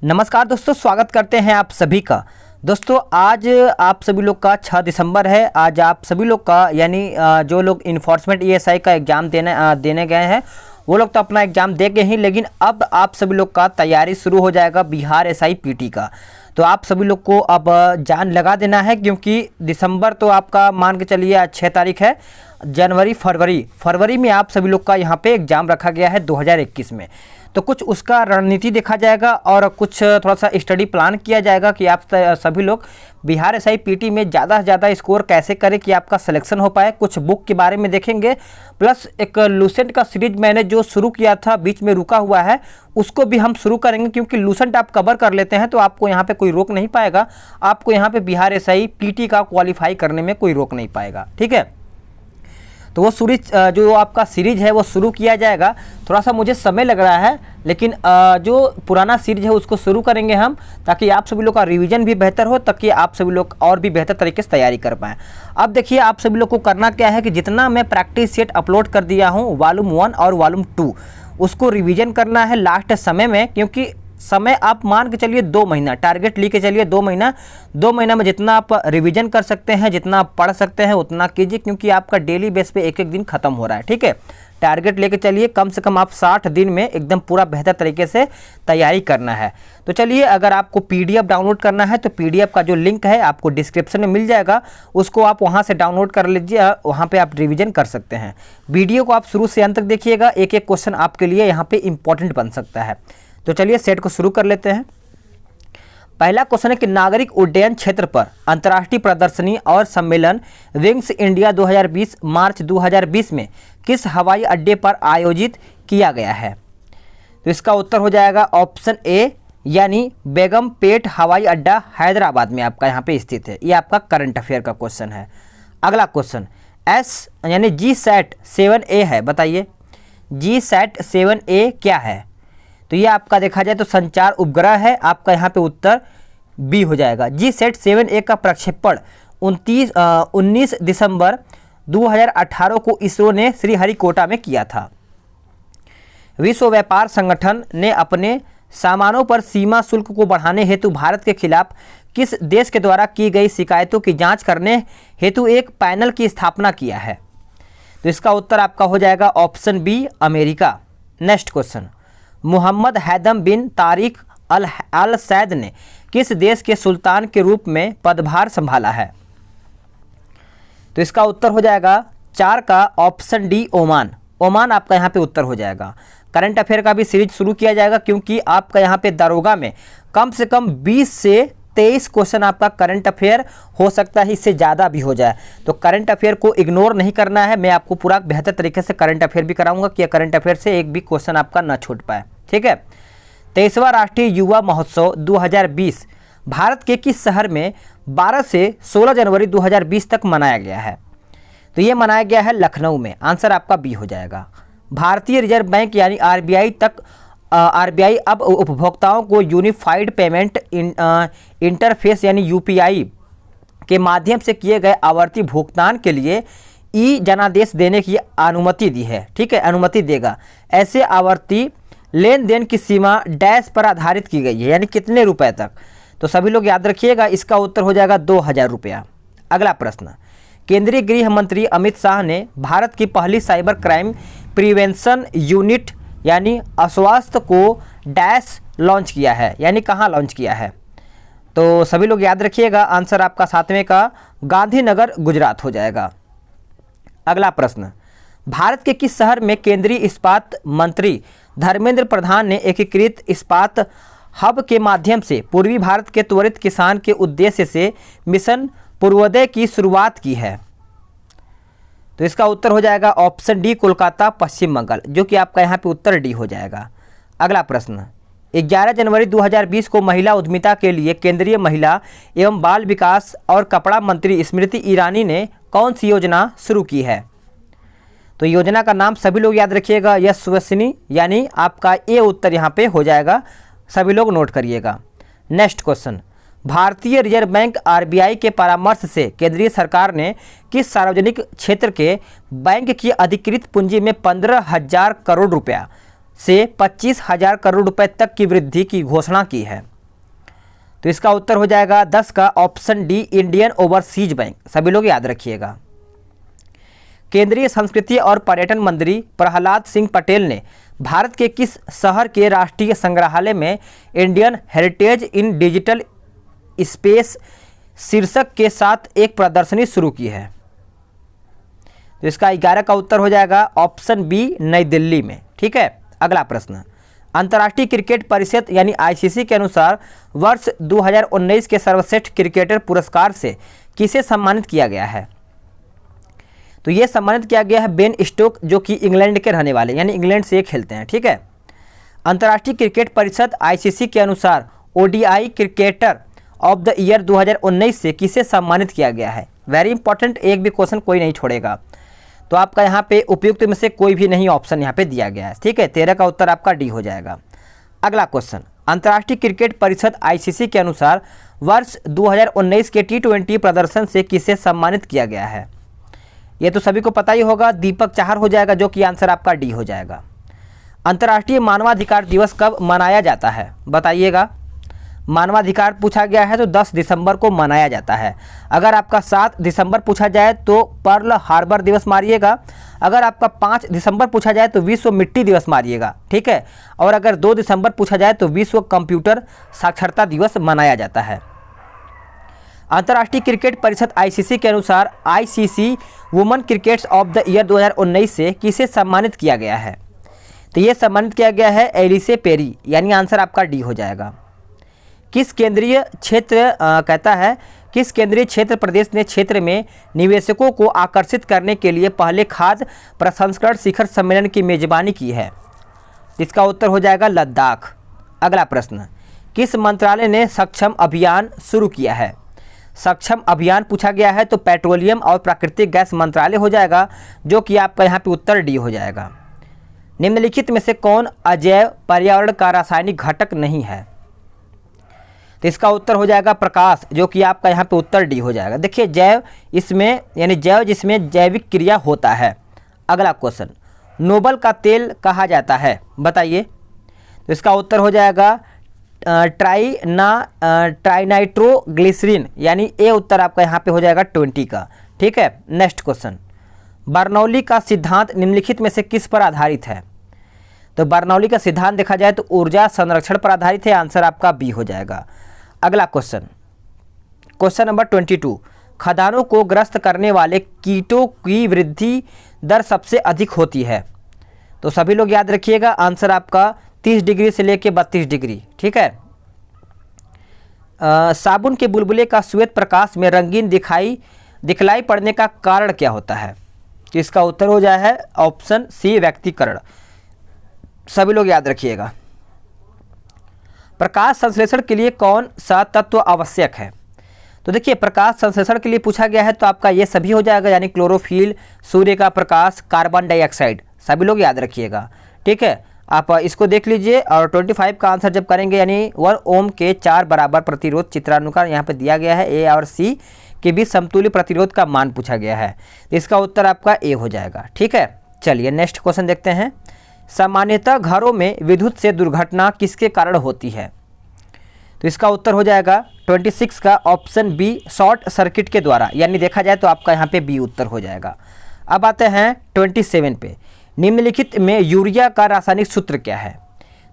नमस्कार दोस्तों, स्वागत करते हैं आप सभी का। दोस्तों आज आप सभी लोग का 6 दिसंबर है। आज आप सभी लोग का यानी जो लोग इन्फोर्समेंट ईएसआई का एग्ज़ाम देने गए हैं वो लोग तो अपना एग्ज़ाम दे गए ही, लेकिन अब आप सभी लोग का तैयारी शुरू हो जाएगा बिहार एसआई पीटी का। तो आप सभी लोग को अब जान लगा देना है, क्योंकि दिसंबर तो आपका मान के चलिए आज 6 तारीख है। जनवरी फरवरी में आप सभी लोग का यहाँ पे एग्ज़ाम रखा गया है 2021 में। तो कुछ उसका रणनीति देखा जाएगा और कुछ थोड़ा सा स्टडी प्लान किया जाएगा कि आप सभी लोग बिहार एसआई पीटी में ज़्यादा से ज़्यादा स्कोर कैसे करें कि आपका सिलेक्शन हो पाए। कुछ बुक के बारे में देखेंगे, प्लस एक लूसेंट का सीरीज मैंने जो शुरू किया था बीच में रुका हुआ है उसको भी हम शुरू करेंगे, क्योंकि लूसेंट आप कवर कर लेते हैं तो आपको यहाँ पे कोई रोक नहीं पाएगा। आपको यहाँ पे बिहार एसआई पीटी का क्वालिफाई करने में कोई रोक नहीं पाएगा, ठीक है। तो वो सीरीज जो आपका सीरीज है वो शुरू किया जाएगा। थोड़ा सा मुझे समय लग रहा है, लेकिन जो पुराना सीरीज है उसको शुरू करेंगे हम, ताकि आप सभी लोग का रिवीजन भी बेहतर हो, ताकि आप सभी लोग और भी बेहतर तरीके से तैयारी कर पाएँ। अब देखिए आप सभी लोग को करना क्या है कि जितना मैं प्रैक्टिस सेट अपलोड कर दिया हूँ वॉल्यूम 1 और वॉल्यूम 2 उसको रिवीजन करना है लास्ट समय में, क्योंकि समय आप मान के चलिए 2 महीना टारगेट लेके चलिए। 2 महीना में जितना आप रिवीजन कर सकते हैं, जितना आप पढ़ सकते हैं उतना कीजिए, क्योंकि आपका डेली बेस पे एक दिन खत्म हो रहा है, ठीक है। टारगेट लेके चलिए, कम से कम आप 60 दिन में एकदम पूरा बेहतर तरीके से तैयारी करना है। तो चलिए, अगर आपको पीडीएफ डाउनलोड करना है तो पीडीएफ का जो लिंक है आपको डिस्क्रिप्शन में मिल जाएगा, उसको आप वहां से डाउनलोड कर लीजिए, वहां पे आप रिवीजन कर सकते हैं। वीडियो को आप शुरू से अंत तक देखिएगा, एक एक क्वेश्चन आपके लिए यहाँ पे इंपॉर्टेंट बन सकता है। तो चलिए सेट को शुरू कर लेते हैं। पहला क्वेश्चन है कि नागरिक उड्डयन क्षेत्र पर अंतर्राष्ट्रीय प्रदर्शनी और सम्मेलन विंग्स इंडिया 2020 मार्च 2020 में किस हवाई अड्डे पर आयोजित किया गया है? तो इसका उत्तर हो जाएगा ऑप्शन ए, यानी बेगमपेट हवाई अड्डा हैदराबाद में आपका यहाँ पे स्थित है। ये आपका करंट अफेयर का क्वेश्चन है। अगला क्वेश्चन एस यानी GSAT-7A है, बताइए GSAT-7A क्या है? तो ये आपका देखा जाए तो संचार उपग्रह है, आपका यहाँ पे उत्तर बी हो जाएगा। GSAT-7A का प्रक्षेपण 19 दिसंबर 2018 को इसरो ने श्रीहरिकोटा में किया था। विश्व व्यापार संगठन ने अपने सामानों पर सीमा शुल्क को बढ़ाने हेतु भारत के खिलाफ किस देश के द्वारा की गई शिकायतों की जांच करने हेतु एक पैनल की स्थापना किया है? तो इसका उत्तर आपका हो जाएगा option B, America. Next question, Mohammed Haitham bin Tariq Al Said ने किस देश के सुल्तान के रूप में पदभार संभाला है? तो इसका उत्तर हो जाएगा 4 का ऑप्शन डी, ओमान। ओमान आपका यहाँ पे उत्तर हो जाएगा। करंट अफेयर का भी सीरीज शुरू किया जाएगा, क्योंकि आपका यहाँ पे दरोगा में कम से कम 20 से 23 क्वेश्चन आपका करंट अफेयर हो सकता है, इससे ज़्यादा भी हो जाए। तो करंट अफेयर को इग्नोर नहीं करना है। मैं आपको पूरा बेहतर तरीके से करंट अफेयर भी कराऊंगा कि करंट अफेयर से एक भी क्वेश्चन आपका ना छूट पाए, ठीक है। 23वां राष्ट्रीय युवा महोत्सव 2020 भारत के किस शहर में 12 से 16 जनवरी 2020 तक मनाया गया है? तो ये मनाया गया है लखनऊ में। आंसर आपका बी हो जाएगा। भारतीय रिजर्व बैंक यानी आरबीआई अब उपभोक्ताओं को यूनिफाइड पेमेंट इंटरफेस यानी यूपीआई के माध्यम से किए गए आवर्ती भुगतान के लिए ई जनादेश देने की अनुमति दी है, ठीक है, अनुमति देगा। ऐसे आवर्ती लेन देन की सीमा डैश पर आधारित की गई है, यानी कितने रुपए तक? तो सभी लोग याद रखिएगा, इसका उत्तर हो जाएगा 2000 रुपया। अगला प्रश्न, केंद्रीय गृह मंत्री अमित शाह ने भारत की पहली साइबर क्राइम प्रिवेंशन यूनिट यानी अस्वास्थ्य को डैश लॉन्च किया है, यानी कहाँ लॉन्च किया है? तो सभी लोग याद रखिएगा, आंसर आपका 7वें का गांधीनगर गुजरात हो जाएगा। अगला प्रश्न, भारत के किस शहर में केंद्रीय इस्पात मंत्री धर्मेंद्र प्रधान ने एकीकृत इस्पात हब के माध्यम से पूर्वी भारत के त्वरित किसान के उद्देश्य से मिशन पूर्वोदय की शुरुआत की है? तो इसका उत्तर हो जाएगा ऑप्शन डी, कोलकाता, पश्चिम बंगाल, जो कि आपका यहाँ पे उत्तर डी हो जाएगा। अगला प्रश्न, 11 जनवरी 2020 को महिला उद्यमिता के लिए केंद्रीय महिला एवं बाल विकास और कपड़ा मंत्री स्मृति ईरानी ने कौन सी योजना शुरू की है? तो योजना का नाम सभी लोग याद रखिएगा, यशस्विनी, यानी आपका ए उत्तर यहाँ पे हो जाएगा। सभी लोग नोट करिएगा। नेक्स्ट क्वेश्चन, भारतीय रिजर्व बैंक आरबीआई के परामर्श से केंद्रीय सरकार ने किस सार्वजनिक क्षेत्र के बैंक की अधिकृत पूंजी में 15,000 करोड़ रुपया से 25,000 करोड़ रुपए तक की वृद्धि की घोषणा की है। तो इसका उत्तर हो जाएगा 10 का option D, Indian overseas bank. सभी लोग याद रखिएगा। केंद्रीय संस्कृति और पर्यटन मंत्री प्रहलाद सिंह पटेल ने भारत के किस शहर के राष्ट्रीय संग्रहालय में इंडियन हेरिटेज इन डिजिटल स्पेस शीर्षक के साथ एक प्रदर्शनी शुरू की है? तो इसका 11 का उत्तर हो जाएगा ऑप्शन बी, नई दिल्ली में। ठीक है, अगला प्रश्न। अंतर्राष्ट्रीय क्रिकेट परिषद यानी आईसीसी के अनुसार वर्ष 2019 के सर्वश्रेष्ठ क्रिकेटर पुरस्कार से किसे सम्मानित किया गया है? तो ये सम्मानित किया गया है बेन स्टोक, जो कि इंग्लैंड के रहने वाले, यानी इंग्लैंड से खेलते हैं। ठीक है, अंतर्राष्ट्रीय क्रिकेट परिषद आईसीसी के अनुसार ODI cricketer of the year 2019 से किसे सम्मानित किया गया है? वेरी इंपॉर्टेंट, एक भी क्वेश्चन कोई नहीं छोड़ेगा। तो आपका यहाँ पे उपयुक्त में से कोई भी नहीं ऑप्शन यहाँ पे दिया गया है। ठीक है, 13 का उत्तर आपका डी हो जाएगा। अगला क्वेश्चन। अंतर्राष्ट्रीय क्रिकेट परिषद आईसीसी के अनुसार वर्ष 2019 के T20 प्रदर्शन से किसे सम्मानित किया गया है? ये तो सभी को पता ही होगा, दीपक चाहर हो जाएगा, जो कि आंसर आपका डी हो जाएगा। अंतर्राष्ट्रीय मानवाधिकार दिवस कब मनाया जाता है? बताइएगा। मानवाधिकार पूछा गया है तो 10 दिसंबर को मनाया जाता है। अगर आपका 7 दिसंबर पूछा जाए तो पर्ल हार्बर दिवस मारिएगा। अगर आपका 5 दिसंबर पूछा जाए तो विश्व मिट्टी दिवस मारिएगा। ठीक है, और अगर 2 दिसंबर पूछा जाए तो विश्व कंप्यूटर साक्षरता दिवस मनाया जाता है। अंतर्राष्ट्रीय क्रिकेट परिषद आईसीसी के अनुसार ICC women crickets of the year 2019 से किसे सम्मानित किया गया है? तो ये सम्मानित किया गया है एलिसे पेरी, यानी आंसर आपका डी हो जाएगा। किस केंद्रीय क्षेत्र कहता है किस केंद्रीय क्षेत्र प्रदेश ने क्षेत्र में निवेशकों को आकर्षित करने के लिए पहले खाद्य प्रसंस्करण शिखर सम्मेलन की मेजबानी की है? इसका उत्तर हो जाएगा लद्दाख। अगला प्रश्न। किस मंत्रालय ने सक्षम अभियान शुरू किया है? सक्षम अभियान पूछा गया है तो पेट्रोलियम और प्राकृतिक गैस मंत्रालय हो जाएगा, जो कि आपका यहाँ पे उत्तर डी हो जाएगा। निम्नलिखित में से कौन अजैव पर्यावरण का रासायनिक घटक नहीं है? तो इसका उत्तर हो जाएगा प्रकाश, जो कि आपका यहाँ पे उत्तर डी हो जाएगा। देखिए, जैव इसमें यानी जैव जिसमें जैविक क्रिया होता है। अगला क्वेश्चन। नोबल का तेल कहा जाता है? बताइए। तो इसका उत्तर हो जाएगा ट्राइनाइट्रोग्लिसरीन, यानी ए उत्तर आपका यहाँ पे हो जाएगा 20 का। ठीक है, नेक्स्ट क्वेश्चन। बर्नौली का सिद्धांत निम्नलिखित में से किस पर आधारित है? तो बर्नौली का सिद्धांत देखा जाए तो ऊर्जा संरक्षण पर आधारित है। आंसर आपका बी हो जाएगा। अगला क्वेश्चन, क्वेश्चन नंबर 22। खदानों को ग्रस्त करने वाले कीटों की वृद्धि दर सबसे अधिक होती है? तो सभी लोग याद रखिएगा, आंसर आपका 30 डिग्री से लेकर 32 डिग्री। ठीक है। साबुन के बुलबुले का श्वेत प्रकाश में रंगीन दिखलाई पड़ने का कारण क्या होता है? तो इसका उत्तर हो जाए है ऑप्शन सी, व्यक्तिकरण। सभी लोग याद रखिएगा। प्रकाश संश्लेषण के लिए कौन सा तत्व आवश्यक है? तो देखिए, प्रकाश संश्लेषण के लिए पूछा गया है तो आपका ये सभी हो जाएगा, यानी क्लोरोफिल, सूर्य का प्रकाश, कार्बन डाइऑक्साइड। सभी लोग याद रखिएगा। ठीक है, आप इसको देख लीजिए। और 25 का आंसर जब करेंगे, यानी 1 ओम के 4 बराबर प्रतिरोध चित्रानुसार यहाँ पे दिया गया है। ए और सी के बीच समतुल्य प्रतिरोध का मान पूछा गया है, तो इसका उत्तर आपका ए हो जाएगा। ठीक है, चलिए नेक्स्ट क्वेश्चन देखते हैं। सामान्यतः घरों में विद्युत से दुर्घटना किसके कारण होती है? तो इसका उत्तर हो जाएगा 26 का ऑप्शन बी, शॉर्ट सर्किट के द्वारा, यानी देखा जाए तो आपका यहाँ पे बी उत्तर हो जाएगा। अब आते हैं 27 पे। निम्नलिखित में यूरिया का रासायनिक सूत्र क्या है?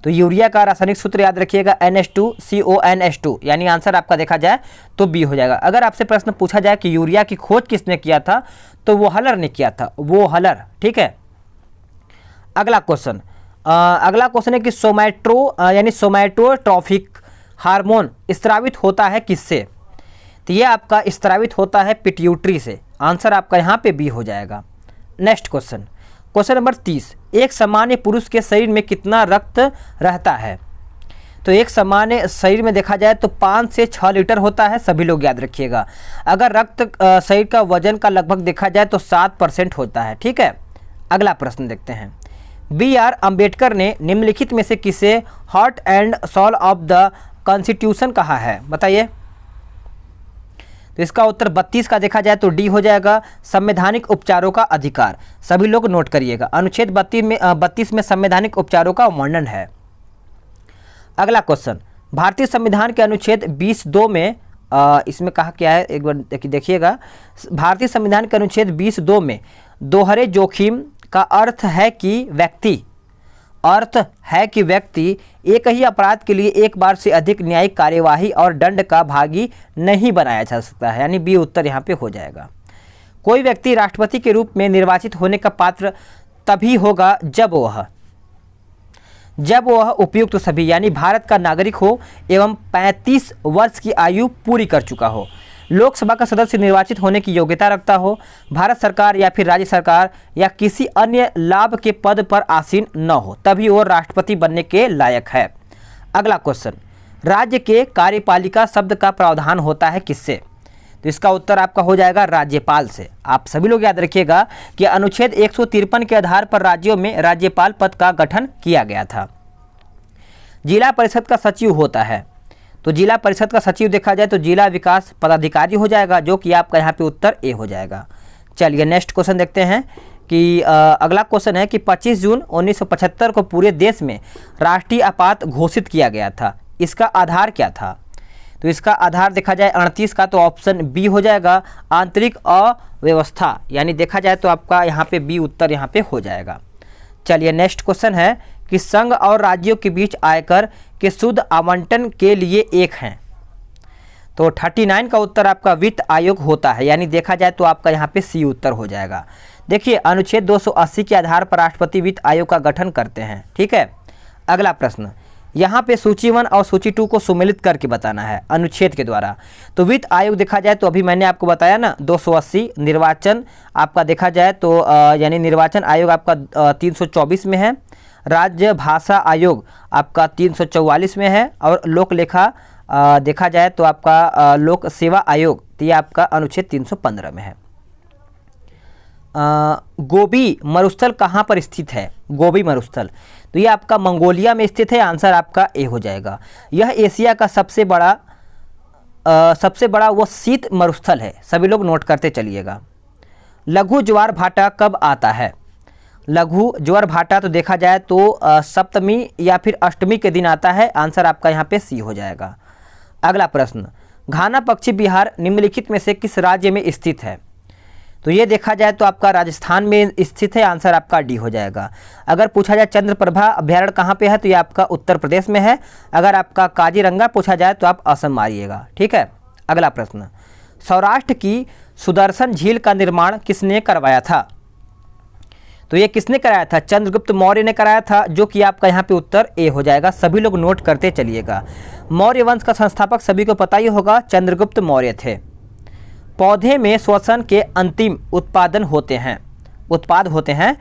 तो यूरिया का रासायनिक सूत्र याद रखिएगा NH2CONH2, यानी आंसर आपका देखा जाए तो बी हो जाएगा। अगर आपसे प्रश्न पूछा जाए कि यूरिया की खोज किसने किया था, तो वो हलर ने किया था, वो हलर। ठीक है। अगला क्वेश्चन है कि सोमैटोट्रोफिक हार्मोन स्रावित होता है किससे? तो ये आपका स्रावित होता है पिट्यूटरी से। आंसर आपका यहाँ पे बी हो जाएगा। Next question number 30। एक सामान्य पुरुष के शरीर में कितना रक्त रहता है? तो एक सामान्य शरीर में देखा जाए तो 5 से 6 लीटर होता है। सभी लोग याद रखिएगा। अगर रक्त शरीर का वजन का लगभग देखा जाए तो 7% होता है। ठीक है। अगला प्रश्न देखते हैं। BR अम्बेडकर ने निम्नलिखित में से किसे heart and soul of the constitution कहा है? बताइए। तो इसका उत्तर 32 का देखा जाए तो डी हो जाएगा, संवैधानिक उपचारों का अधिकार। सभी लोग नोट करिएगा, अनुच्छेद 32 में संवैधानिक उपचारों का वर्णन है। अगला क्वेश्चन, भारतीय संविधान के अनुच्छेद 20(2) में इसमें कहा क्या है, एक बार देखिएगा। भारतीय संविधान के अनुच्छेद 20(2) में दोहरे जोखिम का अर्थ है कि व्यक्ति एक ही अपराध के लिए एक बार से अधिक न्यायिक कार्यवाही और दंड का भागी नहीं बनाया जा सकता है, यानी बी उत्तर यहाँ पे हो जाएगा। कोई व्यक्ति राष्ट्रपति के रूप में निर्वाचित होने का पात्र तभी होगा जब वह उपयुक्त सभी यानी भारत का नागरिक हो एवं 35 वर्ष की आयु पूरी कर चुका हो, लोकसभा का सदस्य निर्वाचित होने की योग्यता रखता हो, भारत सरकार या फिर राज्य सरकार या किसी अन्य लाभ के पद पर आसीन न हो, तभी वो राष्ट्रपति बनने के लायक है। अगला क्वेश्चन, राज्य के कार्यपालिका शब्द का प्रावधान होता है किससे? तो इसका उत्तर आपका हो जाएगा राज्यपाल से। आप सभी लोग याद रखिएगा कि अनुच्छेद 153 के आधार पर राज्यों में राज्यपाल पद का गठन किया गया था। जिला परिषद का सचिव होता है, तो जिला परिषद का सचिव देखा जाए तो जिला विकास पदाधिकारी हो जाएगा, जो कि आपका यहाँ पे उत्तर ए हो जाएगा। चलिए नेक्स्ट क्वेश्चन देखते हैं कि अगला क्वेश्चन है कि 25 जून 1975 को पूरे देश में राष्ट्रीय आपात घोषित किया गया था, इसका आधार क्या था? तो इसका आधार देखा जाए 38 का, तो ऑप्शन बी हो जाएगा, आंतरिक अव्यवस्था, यानी देखा जाए तो आपका यहाँ पे बी उत्तर यहाँ पे हो जाएगा। चलिए नेक्स्ट क्वेश्चन है कि संघ और राज्यों के बीच आयकर के शुद्ध आवंटन के लिए एक हैं, तो 39 का उत्तर आपका वित्त आयोग होता है, यानी देखा जाए तो आपका यहाँ पे सी उत्तर हो जाएगा। देखिए अनुच्छेद 280 के आधार पर राष्ट्रपति वित्त आयोग का गठन करते हैं, ठीक है। अगला प्रश्न, यहाँ पे सूची 1 और सूची 2 को सुमेलित करके बताना है अनुच्छेद के द्वारा। तो वित्त आयोग देखा जाए तो अभी मैंने आपको बताया ना 280, निर्वाचन आपका देखा जाए तो यानी निर्वाचन आयोग आपका 324 में है, राज्य भाषा आयोग आपका 344 में है, और लोक लेखा देखा जाए तो आपका लोक सेवा आयोग तो ये आपका अनुच्छेद 315 में है। गोबी मरुस्थल कहाँ पर स्थित है? गोबी मरुस्थल तो ये आपका मंगोलिया में स्थित है, आंसर आपका ए हो जाएगा। यह एशिया का सबसे बड़ा वो शीत मरुस्थल है, सभी लोग नोट करते चलिएगा। लघु ज्वार भाटा कब आता है? लघु ज्वार भाटा तो देखा जाए तो सप्तमी या फिर अष्टमी के दिन आता है, आंसर आपका यहाँ पे सी हो जाएगा। अगला प्रश्न, घाना पक्षी विहार निम्नलिखित में से किस राज्य में स्थित है? तो ये देखा जाए तो आपका राजस्थान में स्थित है, आंसर आपका डी हो जाएगा। अगर पूछा जाए चंद्रप्रभा अभ्यारण्य कहाँ पे है, तो ये आपका उत्तर प्रदेश में है। अगर आपका काजीरंगा पूछा जाए तो आप असम मारिएगा, ठीक है। अगला प्रश्न, सौराष्ट्र की सुदर्शन झील का निर्माण किसने करवाया था? तो ये किसने कराया था? चंद्रगुप्त मौर्य ने कराया था, जो कि आपका यहाँ पे उत्तर ए हो जाएगा। सभी लोग नोट करते चलिएगा। मौर्य वंश का संस्थापक सभी को पता ही होगा, चंद्रगुप्त मौर्य थे। पौधे में श्वसन के अंतिम उत्पाद होते हैं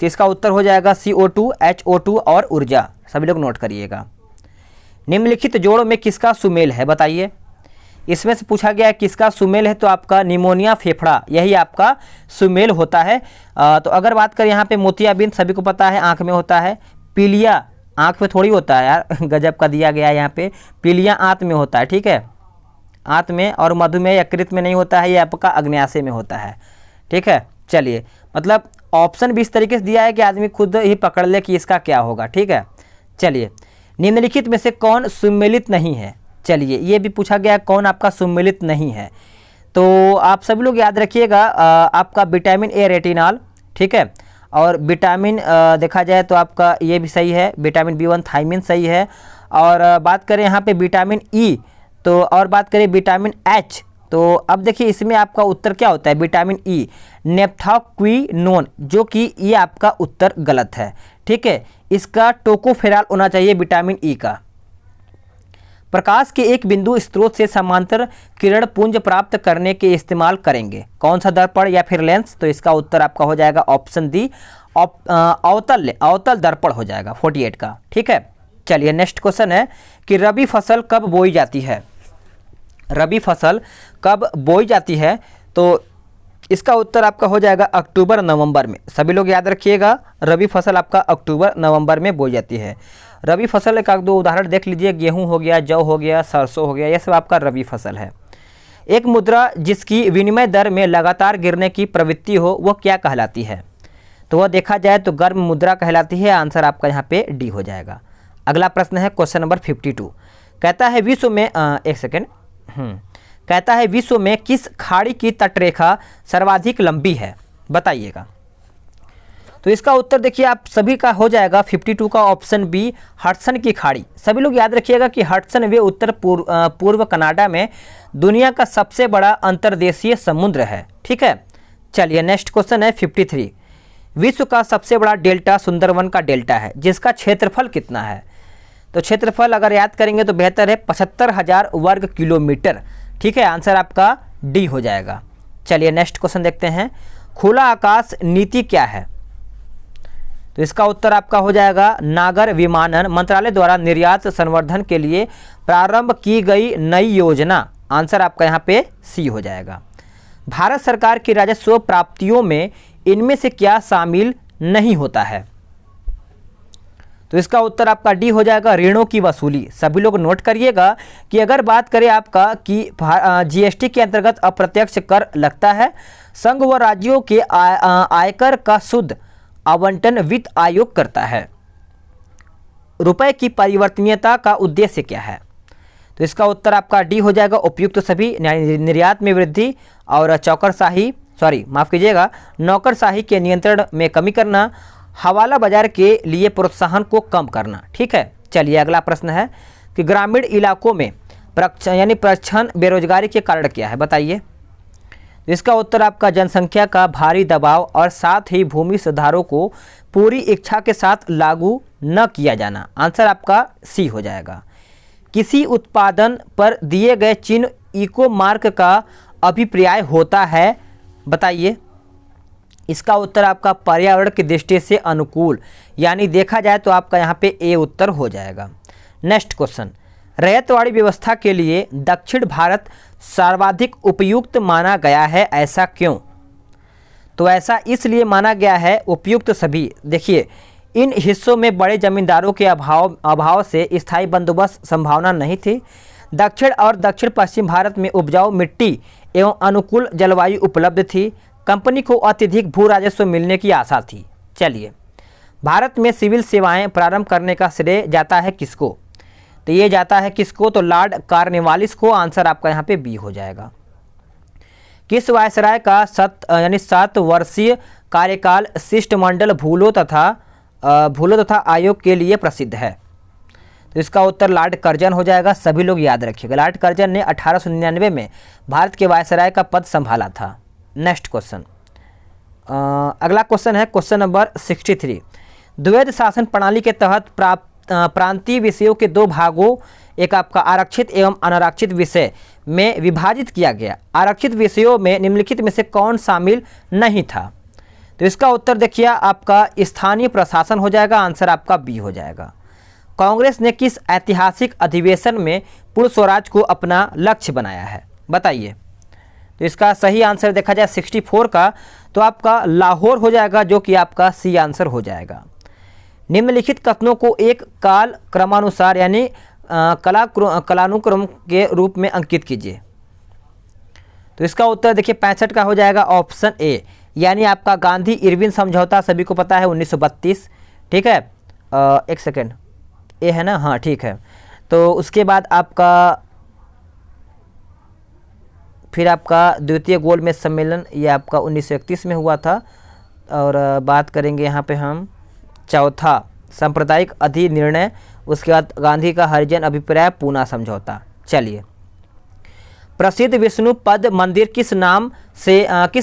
जिसका उत्तर हो जाएगा CO2, HO2 और ऊर्जा, सभी लोग नोट करिएगा। निम्नलिखित जोड़ों में किसका सुमेल है बताइए? इसमें से पूछा गया है किसका सुमेल है, तो आपका निमोनिया फेफड़ा यही आपका सुमेल होता है। तो अगर बात करें यहाँ पे मोतियाबिंद सभी को पता है आँख में होता है, पीलिया आँख में थोड़ी होता है यार गजब का दिया गया है यहाँ पे, पीलिया आंत में होता है, ठीक है, आंत में, और मधुमेह यकृत में नहीं होता है, ये आपका अग्न्याशय में होता है, ठीक है। चलिए मतलब ऑप्शन भी इस तरीके से दिया है कि आदमी खुद ही पकड़ ले कि इसका क्या होगा, ठीक है। चलिए निम्नलिखित में से कौन सुमेलित नहीं है? चलिए ये भी पूछा गया कौन आपका सुमेलित नहीं है, तो आप सभी लोग याद रखिएगा आपका विटामिन ए रेटिनॉल, ठीक है, और विटामिन देखा जाए तो आपका ये भी सही है, विटामिन B1 थायमिन सही है, और बात करें यहाँ पे विटामिन ई तो, और बात करें विटामिन H तो अब देखिए इसमें आपका उत्तर क्या होता है? विटामिन ई नेप्थोक्विनोन, जो कि ये आपका उत्तर गलत है, ठीक है। इसका टोकोफेरॉल होना चाहिए विटामिन ई का। प्रकाश के एक बिंदु स्रोत से समांतर किरण पुंज प्राप्त करने के इस्तेमाल करेंगे, कौन सा दर्पण या फिर लेंस? तो इसका उत्तर आपका हो जाएगा ऑप्शन डी, अवतल दर्पण हो जाएगा 48 का, ठीक है। चलिए नेक्स्ट क्वेश्चन है कि रबी फसल कब बोई जाती है? रबी फसल कब बोई जाती है? तो इसका उत्तर आपका हो जाएगा अक्टूबर नवंबर में, सभी लोग याद रखिएगा रबी फसल आपका अक्टूबर नवंबर में बोई जाती है। रबी फसल एक दो उदाहरण देख लीजिए, गेहूं हो गया, जौ हो गया, सरसों हो गया, ये सब आपका रबी फसल है। एक मुद्रा जिसकी विनिमय दर में लगातार गिरने की प्रवृत्ति हो वह क्या कहलाती है? तो वह देखा जाए तो गर्म मुद्रा कहलाती है। आंसर आपका यहाँ पे डी हो जाएगा। अगला प्रश्न है क्वेश्चन नंबर 52। कहता है विश्व में एक सेकेंड कहता है विश्व में किस खाड़ी की तटरेखा सर्वाधिक लंबी है? बताइएगा। तो इसका उत्तर देखिए आप सभी का हो जाएगा 52 का ऑप्शन बी, हडसन की खाड़ी। सभी लोग याद रखिएगा कि हडसन वे उत्तर पूर्व कनाडा में दुनिया का सबसे बड़ा अंतर्देशीय समुद्र है। ठीक है, चलिए नेक्स्ट क्वेश्चन है 53। विश्व का सबसे बड़ा डेल्टा सुंदरवन का डेल्टा है, जिसका क्षेत्रफल कितना है? तो क्षेत्रफल अगर याद करेंगे तो बेहतर है, 75,000 वर्ग किलोमीटर। ठीक है, आंसर आपका डी हो जाएगा। चलिए नेक्स्ट क्वेश्चन देखते हैं। खुला आकाश नीति क्या है? तो इसका उत्तर आपका हो जाएगा नागर विमानन मंत्रालय द्वारा निर्यात संवर्धन के लिए प्रारंभ की गई नई योजना। आंसर आपका यहाँ पे सी हो जाएगा। भारत सरकार की राजस्व प्राप्तियों में इनमें से क्या शामिल नहीं होता है? तो इसका उत्तर आपका डी हो जाएगा ऋणों की वसूली। सभी लोग नोट करिएगा कि अगर बात करें आपका कि जीएसटी के अंतर्गत अप्रत्यक्ष कर लगता है, संघ व राज्यों के आयकर का शुद्ध आवंटन वित्त आयोग करता है। रुपए की परिवर्तनीयता का उद्देश्य क्या है? तो इसका उत्तर आपका डी हो जाएगा उपयुक्त सभी, निर्यात में वृद्धि और नौकरशाही के नियंत्रण में कमी करना, हवाला बाजार के लिए प्रोत्साहन को कम करना। ठीक है, चलिए अगला प्रश्न है कि ग्रामीण इलाकों में प्रच्छन्न बेरोजगारी के कारण क्या है? बताइए। इसका उत्तर आपका जनसंख्या का भारी दबाव और साथ ही भूमि सुधारों को पूरी इच्छा के साथ लागू न किया जाना। आंसर आपका सी हो जाएगा। किसी उत्पादन पर दिए गए चिन्ह इको मार्क का अभिप्राय होता है? बताइए। इसका उत्तर आपका पर्यावरण की दृष्टि से अनुकूल, यानी देखा जाए तो आपका यहाँ पे ए उत्तर हो जाएगा। नेक्स्ट क्वेश्चन, रैयतवाड़ी व्यवस्था के लिए दक्षिण भारत सर्वाधिक उपयुक्त माना गया है, ऐसा क्यों? तो ऐसा इसलिए माना गया है, उपयुक्त सभी देखिए इन हिस्सों में बड़े जमींदारों के अभाव से स्थायी बंदोबस्त संभावना नहीं थी। दक्षिण और दक्षिण पश्चिम भारत में उपजाऊ मिट्टी एवं अनुकूल जलवायु उपलब्ध थी। कंपनी को अत्यधिक भू राजस्व मिलने की आशा थी। चलिए, भारत में सिविल सेवाएं प्रारंभ करने का श्रेय जाता है किसको? तो ये जाता है किसको? तो लॉर्ड कॉर्नवालिस को। आंसर आपका यहाँ पे बी हो जाएगा। किस वायसराय का 7 वर्षीय कार्यकाल शिष्टमंडल भूलों तथा आयोग के लिए प्रसिद्ध है? तो इसका उत्तर लॉर्ड कर्जन हो जाएगा। सभी लोग याद रखिएगा, लॉर्ड कर्जन ने 1899 में भारत के वायसराय का पद संभाला था। नेक्स्ट क्वेश्चन, अगला क्वेश्चन है क्वेश्चन नंबर 63। द्वैध शासन प्रणाली के तहत प्रांतीय विषयों के दो भागों, एक आपका आरक्षित एवं अनारक्षित विषय में विभाजित किया गया। आरक्षित विषयों में निम्नलिखित में से कौन शामिल नहीं था? तो इसका उत्तर देखिए आपका स्थानीय प्रशासन हो जाएगा। आंसर आपका बी हो जाएगा। कांग्रेस ने किस ऐतिहासिक अधिवेशन में पूर्ण स्वराज को अपना लक्ष्य बनाया है? बताइए। तो इसका सही आंसर देखा जाए 64 का, तो आपका लाहौर हो जाएगा, जो कि आपका सी आंसर हो जाएगा। निम्नलिखित कथनों को एक काल क्रमानुसार यानी कलानुक्रम के रूप में अंकित कीजिए। तो इसका उत्तर देखिए 65 का हो जाएगा ऑप्शन ए, यानी आपका गांधी इरविन समझौता सभी को पता है 1932। ठीक है, एक सेकेंड, ए है ना? हाँ ठीक है। तो उसके बाद आपका फिर आपका द्वितीय गोलमेज सम्मेलन, ये आपका 1931 में हुआ था। और बात करेंगे यहाँ पे हम चौथा सांप्रदायिक अधिनिर्णय, उसके बाद गांधी का हरिजन अभिप्राय पूना समझौता। चलिए, प्रसिद्ध विष्णु पद मंदिर किस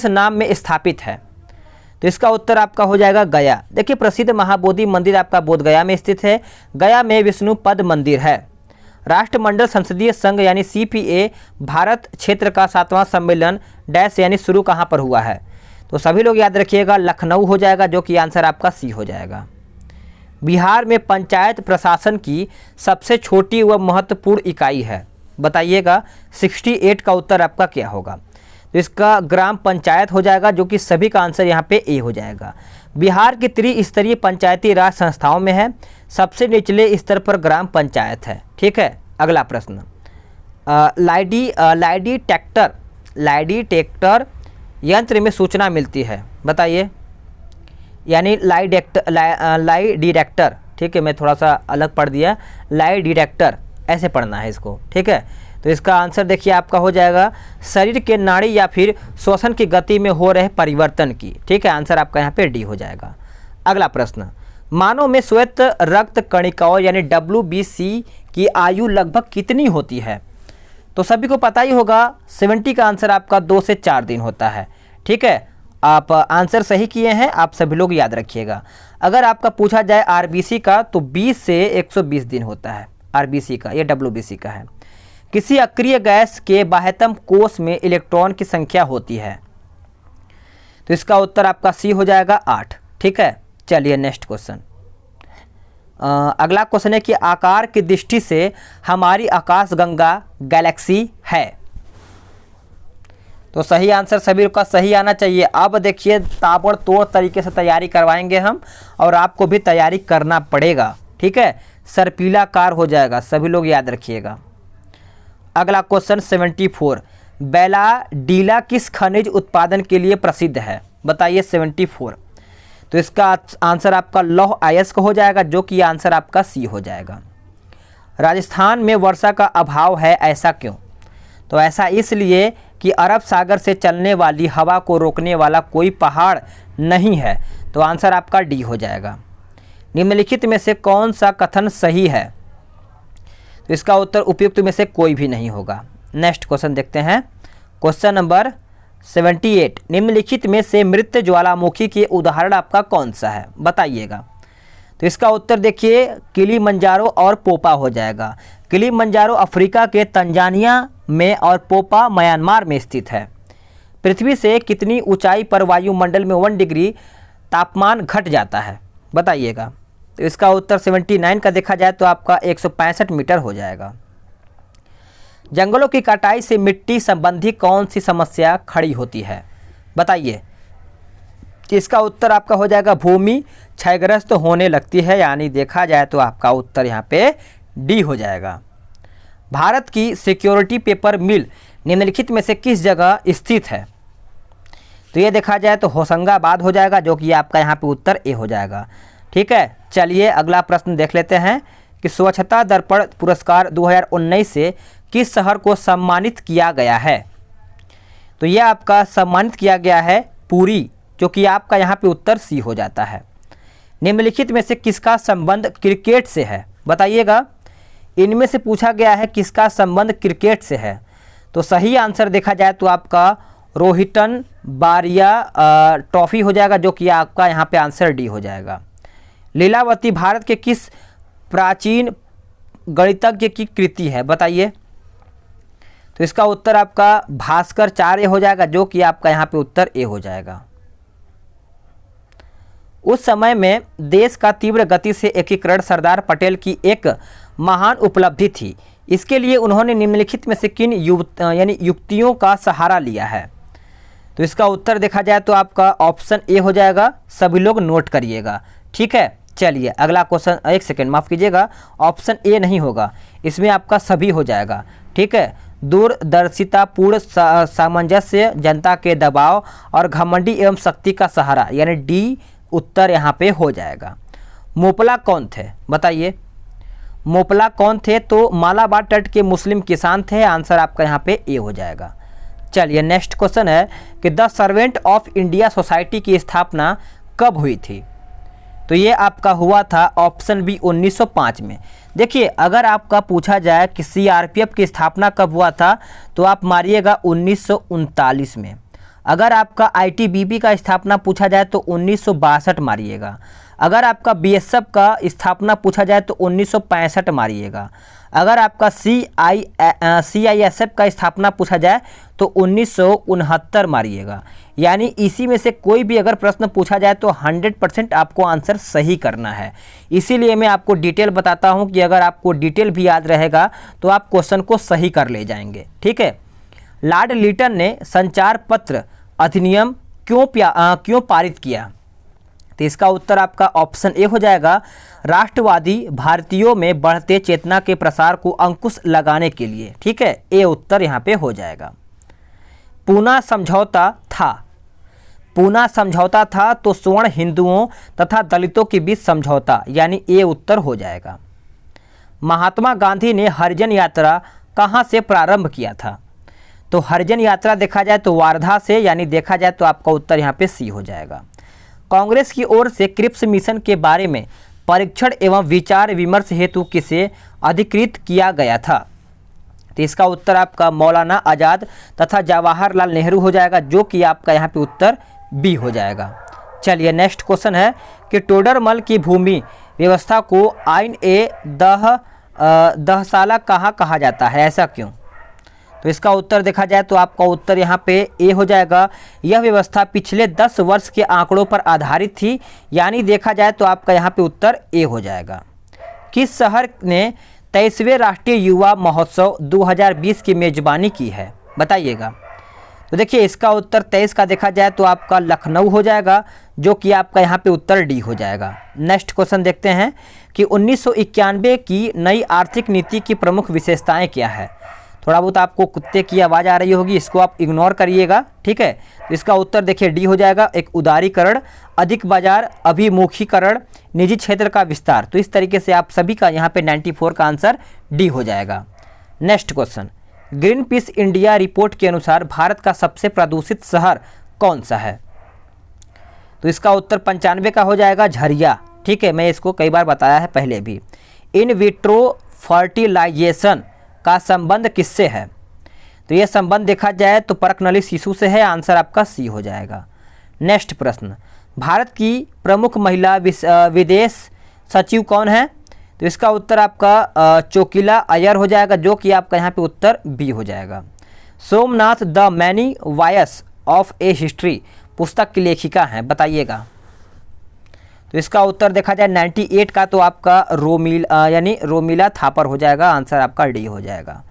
नाम में स्थापित है? तो इसका उत्तर आपका हो जाएगा गया। देखिए, प्रसिद्ध महाबोधि मंदिर आपका बोध गया में स्थित है। गया में विष्णु पद मंदिर है। राष्ट्रमंडल संसदीय संघ यानी सीपीए भारत क्षेत्र का 7वां सम्मेलन डैश यानी शुरू कहाँ पर हुआ है? तो सभी लोग याद रखिएगा लखनऊ हो जाएगा, जो कि आंसर आपका सी हो जाएगा। बिहार में पंचायत प्रशासन की सबसे छोटी व महत्वपूर्ण इकाई है? बताइएगा। 68 का उत्तर आपका क्या होगा? तो इसका ग्राम पंचायत हो जाएगा, जो कि सभी का आंसर यहाँ पे ए हो जाएगा। बिहार की त्रिस्तरीय पंचायती राज संस्थाओं में है, सबसे निचले स्तर पर ग्राम पंचायत है। ठीक है, अगला प्रश्न, लाइडी ट्रैक्टर लाई डिटेक्टर यंत्र में सूचना मिलती है? बताइए। यानी लाई डिटेक्टर, ठीक है, मैं थोड़ा सा अलग पढ़ दिया, लाई डिटेक्टर ऐसे पढ़ना है इसको, ठीक है। तो इसका आंसर देखिए आपका हो जाएगा शरीर के नाड़ी या फिर श्वसन की गति में हो रहे परिवर्तन की, ठीक है। आंसर आपका यहाँ पे डी हो जाएगा। अगला प्रश्न, मानव में श्वेत रक्त कणिकाओं यानी WBC की आयु लगभग कितनी होती है? तो सभी को पता ही होगा 70 का आंसर आपका 2 से 4 दिन होता है, ठीक है। आप आंसर सही किए हैं, आप सभी लोग याद रखिएगा। अगर आपका पूछा जाए RBC का तो 20 से 120 दिन होता है RBC का, ये WBC का है। किसी अक्रिय गैस के बाह्यतम कोश में इलेक्ट्रॉन की संख्या होती है? तो इसका उत्तर आपका सी हो जाएगा 8, ठीक है। चलिए नेक्स्ट क्वेश्चन। अगला क्वेश्चन है कि आकार की दृष्टि से हमारी आकाशगंगा गैलेक्सी है? तो सही आंसर सभी का सही आना चाहिए। अब देखिए ताबड़तोड़ तरीके से तैयारी करवाएंगे हम, और आपको भी तैयारी करना पड़ेगा, ठीक है। सर्पिलाकार हो जाएगा, सभी लोग याद रखिएगा। अगला क्वेश्चन 74, बेलाडीला किस खनिज उत्पादन के लिए प्रसिद्ध है? बताइए 74। तो इसका आंसर आपका लौह अयस्क हो जाएगा, जो कि आंसर आपका सी हो जाएगा। राजस्थान में वर्षा का अभाव है, ऐसा क्यों? तो ऐसा इसलिए कि अरब सागर से चलने वाली हवा को रोकने वाला कोई पहाड़ नहीं है। तो आंसर आपका डी हो जाएगा। निम्नलिखित में से कौन सा कथन सही है? तो इसका उत्तर उपयुक्त में से कोई भी नहीं होगा। नेक्स्ट क्वेश्चन देखते हैं, क्वेश्चन नंबर 78, निम्नलिखित में से मृत ज्वालामुखी के उदाहरण आपका कौन सा है? बताइएगा। तो इसका उत्तर देखिए किलिमंजारो और पोपा हो जाएगा। किलिमंजारो अफ्रीका के तंजानिया में और पोपा म्यांमार में स्थित है। पृथ्वी से कितनी ऊंचाई पर वायुमंडल में 1 डिग्री तापमान घट जाता है? बताइएगा। तो इसका उत्तर 79 का देखा जाए तो आपका 165 मीटर हो जाएगा। जंगलों की कटाई से मिट्टी संबंधी कौन सी समस्या खड़ी होती है? बताइए। इसका उत्तर आपका हो जाएगा भूमि क्षयग्रस्त होने लगती है, यानी देखा जाए तो आपका उत्तर यहाँ पे डी हो जाएगा। भारत की सिक्योरिटी पेपर मिल निम्नलिखित में से किस जगह स्थित है? तो ये देखा जाए तो होशंगाबाद हो जाएगा, जो कि आपका यहाँ पे उत्तर ए हो जाएगा, ठीक है। चलिए अगला प्रश्न देख लेते हैं कि स्वच्छता दर्पण पुरस्कार 2019 से किस शहर को सम्मानित किया गया है? तो यह आपका सम्मानित किया गया है पुरी, जो कि आपका यहाँ पे उत्तर सी हो जाता है। निम्नलिखित में से किसका संबंध क्रिकेट से है? बताइएगा। इनमें से पूछा गया है किसका संबंध क्रिकेट से है? तो सही आंसर देखा जाए तो आपका रोहिटन बारिया ट्रॉफी हो जाएगा, जो कि आपका यहाँ पे आंसर डी हो जाएगा। लीलावती भारत के किस प्राचीन गणितज्ञ की कृति है? बताइए। तो इसका उत्तर आपका भास्कराचार्य हो जाएगा, जो कि आपका यहाँ पे उत्तर ए हो जाएगा। उस समय में देश का तीव्र गति से एकीकरण सरदार पटेल की एक महान उपलब्धि थी। इसके लिए उन्होंने निम्नलिखित में से किन युक्तियों का सहारा लिया है? तो इसका उत्तर देखा जाए तो आपका ऑप्शन ए हो जाएगा, सभी लोग नोट करिएगा, ठीक है। चलिए अगला क्वेश्चन, एक सेकेंड माफ़ कीजिएगा, ऑप्शन ए नहीं होगा, इसमें आपका सभी हो जाएगा, ठीक है। दूरदर्शितापूर्ण सामंजस्य, जनता के दबाव और घमंडी एवं शक्ति का सहारा, यानी डी उत्तर यहाँ पे हो जाएगा। मोपला कौन थे? बताइए। मोपला कौन थे? तो मालाबार तट के मुस्लिम किसान थे, आंसर आपका यहाँ पे ए हो जाएगा। चलिए नेक्स्ट क्वेश्चन है कि the servant of India society की स्थापना कब हुई थी? तो ये आपका हुआ था ऑप्शन बी 1905 में। देखिए अगर आपका पूछा जाए कि CRPF की स्थापना कब हुआ था तो आप मारिएगा 1939 में। अगर आपका ITBP का स्थापना पूछा जाए तो 1962 मारिएगा। अगर आपका BSF का स्थापना पूछा जाए तो 1965 मारिएगा। अगर आपका CISF का स्थापना पूछा जाए तो 1969 मारिएगा। यानी इसी में से कोई भी अगर प्रश्न पूछा जाए तो 100% आपको आंसर सही करना है। इसीलिए मैं आपको डिटेल बताता हूं कि अगर आपको डिटेल भी याद रहेगा तो आप क्वेश्चन को सही कर ले जाएंगे, ठीक है। लॉर्ड लिटन ने संचार पत्र अधिनियम क्यों पारित किया? तो इसका उत्तर आपका ऑप्शन ए हो जाएगा, राष्ट्रवादी भारतीयों में बढ़ते चेतना के प्रसार को अंकुश लगाने के लिए, ठीक है। ए उत्तर यहाँ पे हो जाएगा। पूना समझौता था। पूना समझौता था तो स्वर्ण हिंदुओं तथा दलितों के बीच समझौता, यानी ए उत्तर हो जाएगा। महात्मा गांधी ने हरिजन यात्रा कहाँ से प्रारंभ किया था? तो हरिजन यात्रा देखा जाए तो वार्धा से, यानी देखा जाए तो आपका उत्तर यहाँ पे सी हो जाएगा। कांग्रेस की ओर से क्रिप्स मिशन के बारे में परीक्षण एवं विचार विमर्श हेतु किसे अधिकृत किया गया था? तो इसका उत्तर आपका मौलाना आज़ाद तथा जवाहरलाल नेहरू हो जाएगा, जो कि आपका यहाँ पे उत्तर बी हो जाएगा। चलिए नेक्स्ट क्वेश्चन है कि टोडरमल की भूमि व्यवस्था को आइन ए दहसाला कहा जाता है, ऐसा क्यों? तो इसका उत्तर देखा जाए तो आपका उत्तर यहाँ पे ए हो जाएगा। यह व्यवस्था पिछले 10 वर्ष के आंकड़ों पर आधारित थी, यानी देखा जाए तो आपका यहाँ पे उत्तर ए हो जाएगा। किस शहर ने 23वें राष्ट्रीय युवा महोत्सव 2020 की मेजबानी की है, बताइएगा। तो देखिए इसका उत्तर 23 का देखा जाए तो आपका लखनऊ हो जाएगा, जो कि आपका यहाँ पे उत्तर डी हो जाएगा। नेक्स्ट क्वेश्चन देखते हैं कि 1991 की नई आर्थिक नीति की प्रमुख विशेषताएं क्या है? थोड़ा बहुत आपको कुत्ते की आवाज़ आ रही होगी, इसको आप इग्नोर करिएगा, ठीक है। तो इसका उत्तर देखिए डी हो जाएगा। एक उदारीकरण, अधिक बाजार अभिमुखीकरण, निजी क्षेत्र का विस्तार। तो इस तरीके से आप सभी का यहाँ पे 94 का आंसर डी हो जाएगा। Next question, green peas India report के अनुसार भारत का सबसे प्रदूषित शहर कौन सा है? तो इसका उत्तर 95 का हो जाएगा, झरिया, ठीक है। मैं इसको कई बार बताया है पहले भी। इन विट्रो फर्टिलाइजेशन का संबंध किससे है? तो यह संबंध देखा जाए तो परखनली शिशु से है, आंसर आपका सी हो जाएगा। नेक्स्ट प्रश्न, भारत की प्रमुख महिला विदेश सचिव कौन है? तो इसका उत्तर आपका चोकिला अय्यर हो जाएगा, जो कि आपका यहाँ पे उत्तर बी हो जाएगा। Somnath the many voice of A history पुस्तक की लेखिका हैं, बताइएगा। तो इसका उत्तर देखा जाए 98 का तो आपका यानी रोमिला थापर हो जाएगा, आंसर आपका डी हो जाएगा।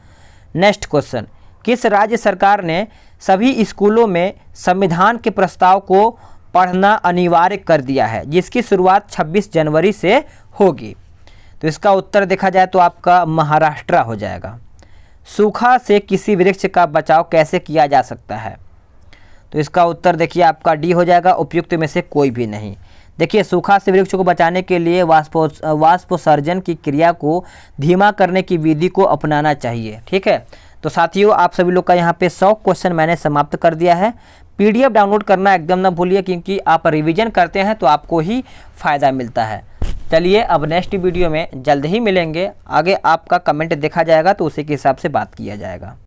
नेक्स्ट क्वेश्चन, किस राज्य सरकार ने सभी स्कूलों में संविधान के प्रस्ताव को पढ़ना अनिवार्य कर दिया है, जिसकी शुरुआत 26 जनवरी से होगी? तो इसका उत्तर देखा जाए तो आपका महाराष्ट्र हो जाएगा। सूखा से किसी वृक्ष का बचाव कैसे किया जा सकता है? तो इसका उत्तर देखिए आपका डी हो जाएगा, उपयुक्त में से कोई भी नहीं। देखिए सूखा से वृक्ष को बचाने के लिए वाष्पोत्सर्जन की क्रिया को धीमा करने की विधि को अपनाना चाहिए, ठीक है। तो साथियों आप सभी लोग का यहाँ पे 100 क्वेश्चन मैंने समाप्त कर दिया है। पीडीएफ डाउनलोड करना एकदम ना भूलिए, क्योंकि आप रिवीजन करते हैं तो आपको ही फ़ायदा मिलता है। चलिए अब नेक्स्ट वीडियो में जल्द ही मिलेंगे। आगे आपका कमेंट देखा जाएगा तो उसी के हिसाब से बात किया जाएगा।